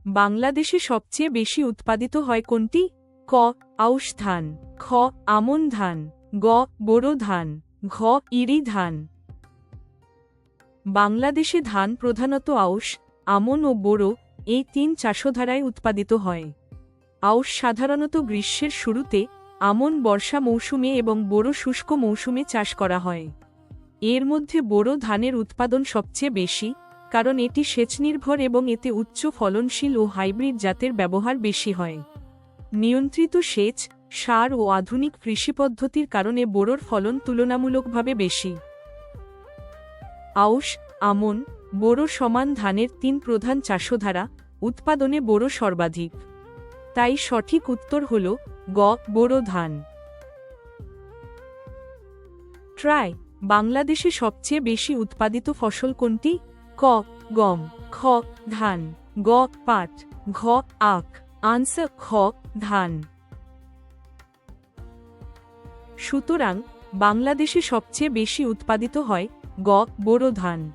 বাংলাদেশে সবচেয়ে বেশি উৎপাদিত হয় কোনটি? ক. আউশ ধান, খ. আমন ধান, গ. বোরো ধান, ঘ. ইরি ধান। বাংলাদেশে ধান প্রধানত আউশ, আমন ও বোরো এই তিন চাষধারায় উৎপাদিত হয়। আউশ সাধারণত গ্রীষ্মের শুরুতে, আমন বর্ষা মৌসুমে এবং বোরো শুষ্ক মৌসুমে চাষ করা হয়। এর মধ্যে বোরো ধানের উৎপাদন সবচেয়ে বেশি, কারণ এটি সেচনির্ভর এবং এতে উচ্চ ফলনশীল ও হাইব্রিড জাতের ব্যবহার বেশি হয়। নিয়ন্ত্রিত সেচ, সার ও আধুনিক কৃষি পদ্ধতির কারণে বোরোর ফলন তুলনামূলকভাবে বেশি। আউশ, আমন, বোরো সমান ধানের তিন প্রধান চাষধারা, উৎপাদনে বোরো সর্বাধিক। তাই সঠিক উত্তর হল গ. বোরো ধান। ট্রাই বাংলাদেশে সবচেয়ে বেশি উৎপাদিত ফসল কোনটি? ক. গম, খ. ধান, গ. পাট, ঘ. আখ। আনসার খ. ধান। সুতরাং বাংলাদেশে সবচেয়ে বেশি উৎপাদিত হয় গ. বোরো ধান।